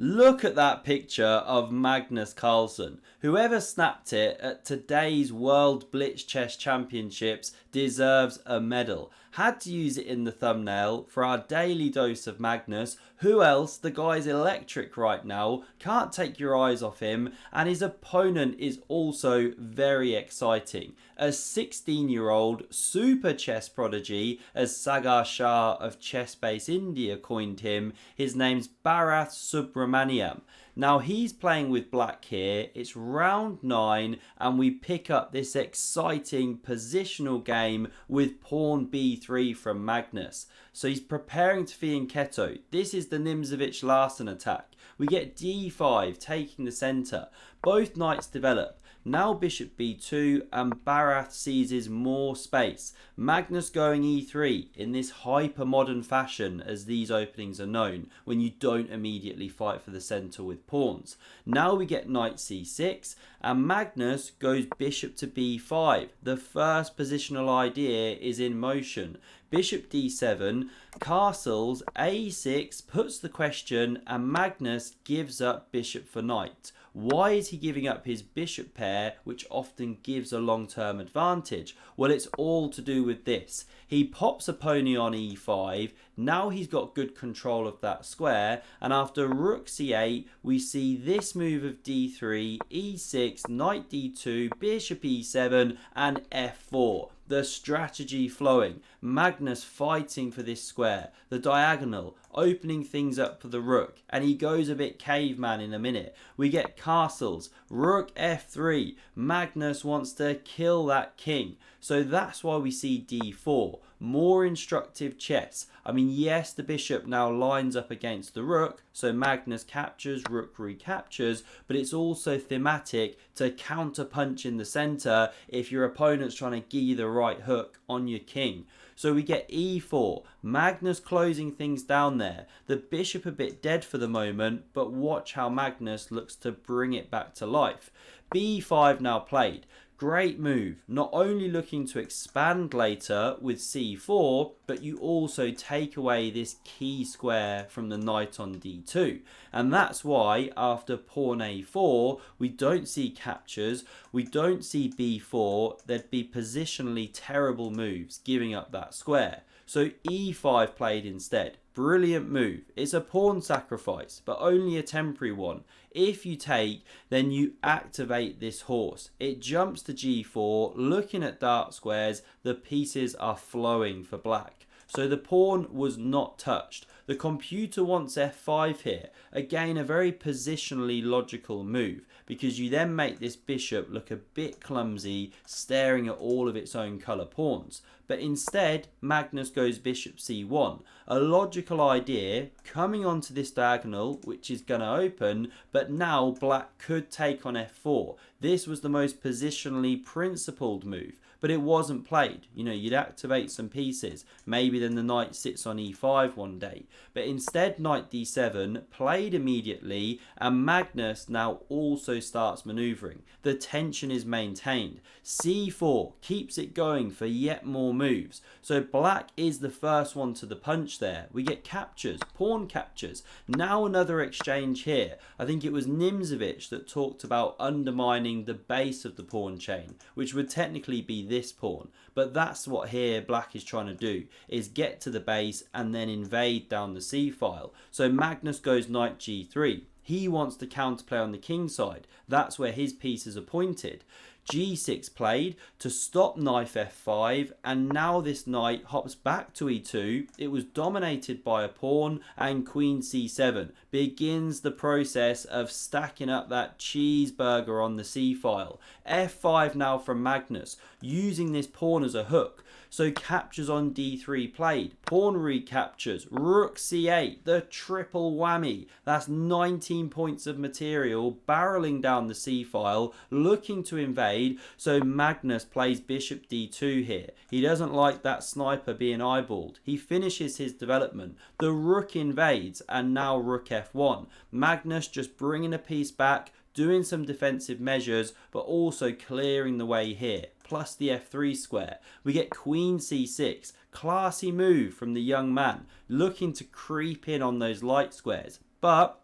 Look at that picture of Magnus Carlsen. Whoever snapped it at today's World Blitz Chess Championships deserves a medal. Had to use it in the thumbnail for our daily dose of Magnus. Who else? The guy's electric right now. Can't take your eyes off him. And his opponent is also very exciting. A 16-year-old super chess prodigy, as Sagar Shah of Chess-Base India coined him. His name's Bharath Subramaniyam. Now he's playing with black here. It's round 9 and we pick up this exciting positional game with pawn b3 from Magnus. So he's preparing to fianchetto. This is the Nimzovich Larsen attack. We get d5 taking the centre. Both knights develop. Now bishop b2 and Bharath seizes more space. Magnus going e3 in this hyper modern fashion, as these openings are known, when you don't immediately fight for the centre with pawns. Now we get knight c6 and Magnus goes bishop to b5. The first positional idea is in motion. Bishop d7, castles, a6 puts the question and Magnus gives up bishop for knight. Why is he giving up his bishop pair, which often gives a long-term advantage? Well, it's all to do with this. He pops a pony on e5, now he's got good control of that square, and after rook c8, we see this move of d3, e6, knight d2, bishop e7, and f4. The strategy flowing, Magnus fighting for this square, the diagonal, opening things up for the rook, and he goes a bit caveman in a minute. We get castles, rook f3, Magnus wants to kill that king, so that's why we see d4. More instructive chess. I mean, yes, the bishop now lines up against the rook, so Magnus captures, rook recaptures, but it's also thematic to counter punch in the centre if your opponent's trying to give you the right hook on your king. So we get e4, Magnus closing things down there. The bishop a bit dead for the moment, but watch how Magnus looks to bring it back to life. b5 now played. Great move, not only looking to expand later with c4, but you also take away this key square from the knight on d2. And that's why after pawn a4, we don't see captures, we don't see b4, there'd be positionally terrible moves giving up that square. So e5 played instead. Brilliant move. It's a pawn sacrifice, but only a temporary one. If you take, then you activate this horse. It jumps to g4, looking at dark squares, the pieces are flowing for black. So the pawn was not touched. The computer wants f5 here. Again, a very positionally logical move, because you then make this bishop look a bit clumsy, staring at all of its own colour pawns. But instead, Magnus goes bishop c1. A logical idea coming onto this diagonal, which is going to open, but now black could take on f4. This was the most positionally principled move, but it wasn't played. You know, you'd activate some pieces. Maybe then the knight sits on e5 one day. But instead, knight d7 played immediately, and Magnus now also starts manoeuvring. The tension is maintained. c4 keeps it going for yet more moves. So black is the first one to the punch there. We get captures, pawn captures. Now another exchange here. I think it was Nimzovich that talked about undermining the base of the pawn chain, which would technically be this pawn. But that's what here black is trying to do, is get to the base and then invade down the c-file. So Magnus goes knight g3. He wants to counterplay on the king side. That's where his pieces are pointed. g6 played to stop knight f5, and now this knight hops back to e2. It was dominated by a pawn, and queen c7 begins the process of stacking up that cheeseburger on the c-file. f5 now from Magnus, using this pawn as a hook. So captures on d3 played, pawn recaptures, rook c8, the triple whammy. That's 19 points of material barreling down the c-file, looking to invade. So Magnus plays bishop d2 here. He doesn't like that sniper being eyeballed. He finishes his development. The rook invades, and now rook f1. Magnus just bringing a piece back, doing some defensive measures, but also clearing the way here. Plus the f3 square. We get queen c6. Classy move from the young man, looking to creep in on those light squares. But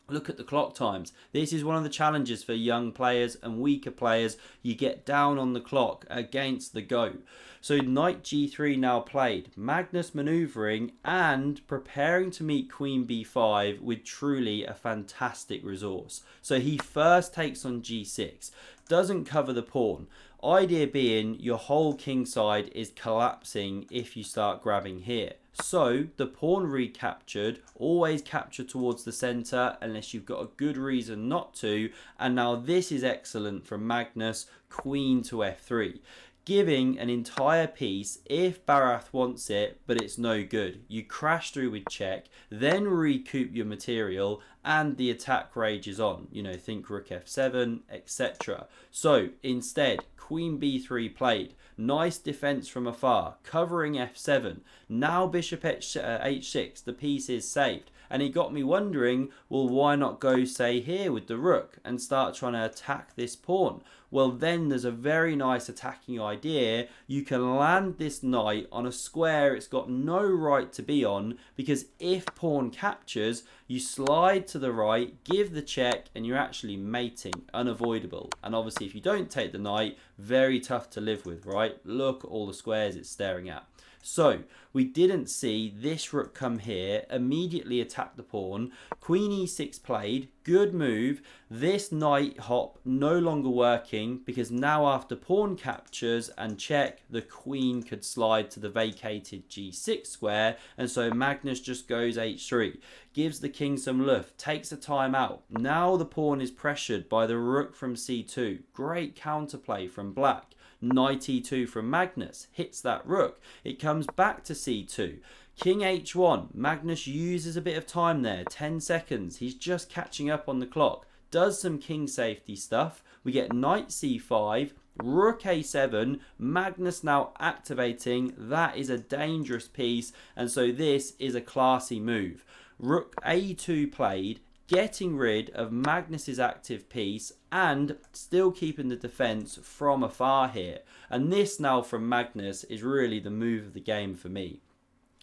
Look at the clock times. This is one of the challenges for young players and weaker players. You get down on the clock against the go. So knight g3 now played. Magnus manoeuvring and preparing to meet queen b5 with truly a fantastic resource. So he first takes on g6. Doesn't cover the pawn. Idea being your whole king side is collapsing if you start grabbing here. So the pawn recaptured, always capture towards the center unless you've got a good reason not to. And now this is excellent from Magnus, queen to f3. Giving an entire piece if Bharath wants it, but it's no good. You crash through with check, then recoup your material, and the attack rages on. You know, think rook f7, etc. So instead, queen b3 played. Nice defense from afar, covering f7. Now bishop h6, the piece is saved. And it got me wondering, well, why not go, say, here with the rook and start trying to attack this pawn? Well, then there's a very nice attacking idea. You can land this knight on a square it's got no right to be on, because if pawn captures, you slide to the right, give the check, and you're actually mating, unavoidable. And obviously, if you don't take the knight, very tough to live with, right? Look at all the squares it's staring at. So we didn't see this rook come here, immediately attack the pawn. Queen e6 played, good move. This knight hop no longer working, because now after pawn captures and check, the queen could slide to the vacated g6 square, and so Magnus just goes h3, gives the king some luft, takes a time out. Now the pawn is pressured by the rook from c2. Great counterplay from black. Knight e2 from Magnus hits that rook. It comes back to c2. King h1. Magnus uses a bit of time there, 10 seconds. He's just catching up on the clock. Does some king safety stuff. We get knight c5, rook a7. Magnus now activating. That is a dangerous piece, and so this is a classy move. Rook a2 played, getting rid of Magnus's active piece and still keeping the defense from afar here. And this now from Magnus is really the move of the game for me.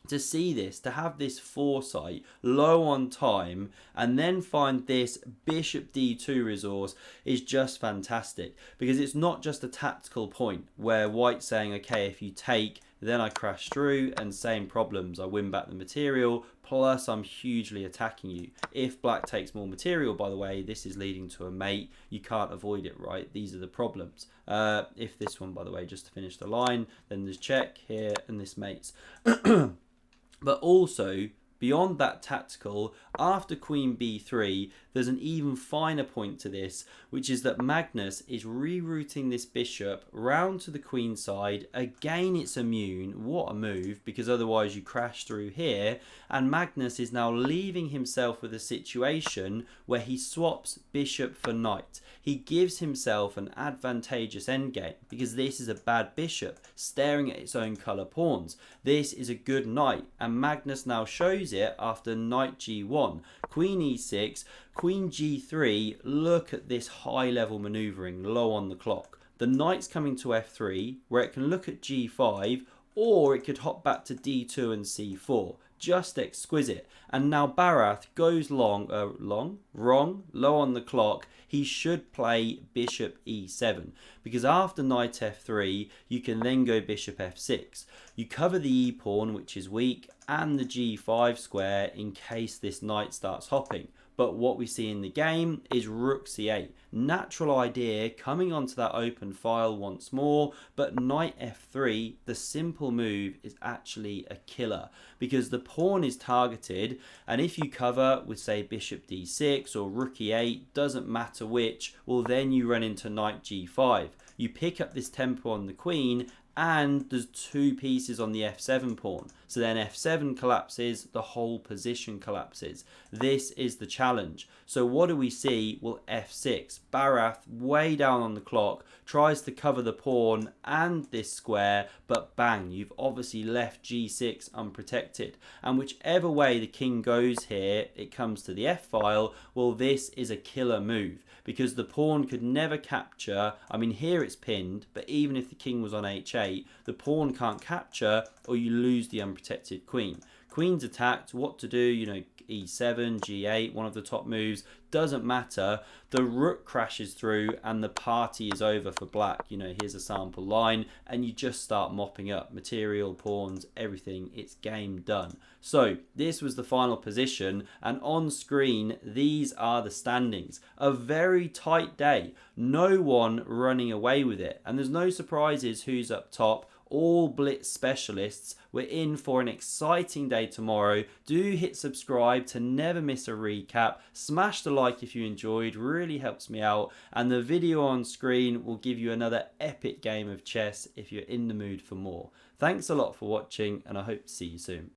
To see this, to have this foresight, low on time, and then find this bishop d2 resource is just fantastic, because it's not just a tactical point where white's saying, okay, if you take, then I crash through and same problems, I win back the material, plus I'm hugely attacking you. If black takes more material, by the way, this is leading to a mate. You can't avoid it, right? These are the problems. If this one, by the way, just to finish the line, then there's check here and this mates. But also, beyond that tactical, after queen b3, there's an even finer point to this, which is that Magnus is rerouting this bishop round to the queen side. Again, it's immune. What a move, because otherwise you crash through here. And Magnus is now leaving himself with a situation where he swaps bishop for knight. He gives himself an advantageous endgame, because this is a bad bishop staring at its own colour pawns. This is a good knight, and Magnus now shows it after knight g1, queen e6, queen g3. Look at this high level manoeuvring low on the clock. The knight's coming to f3, where it can look at g5, or it could hop back to d2 and c4. Just exquisite. And now Bharath goes wrong, low on the clock. He should play bishop e7, because after knight f3, you can then go bishop f6. You cover the e pawn, which is weak, and the g5 square in case this knight starts hopping. But what we see in the game is rook c8. Natural idea coming onto that open file once more, but knight f3, the simple move, is actually a killer, because the pawn is targeted, and if you cover with, say, bishop d6 or rook e8, doesn't matter which, well, then you run into knight g5. You pick up this tempo on the queen, and there's two pieces on the f7 pawn. So then f7 collapses, the whole position collapses. This is the challenge. So what do we see? Well, f6. Bharath, way down on the clock, tries to cover the pawn and this square, but bang, you've obviously left g6 unprotected. And whichever way the king goes here, it comes to the f-file. Well, this is a killer move, because the pawn could never capture. I mean, here it's pinned, but even if the king was on h8, the pawn can't capture, or you lose the unprotected queen. Queen's attacked, what to do, you know, e7, g8, one of the top moves, doesn't matter. The rook crashes through and the party is over for black. You know, here's a sample line and you just start mopping up material, pawns, everything. It's game done. So this was the final position, and on screen these are the standings. A very tight day, no one running away with it, and there's no surprises who's up top. All Blitz specialists. We're in for an exciting day tomorrow. Do hit subscribe to never miss a recap. Smash the like if you enjoyed, really helps me out. And the video on screen will give you another epic game of chess if you're in the mood for more. Thanks a lot for watching, and I hope to see you soon.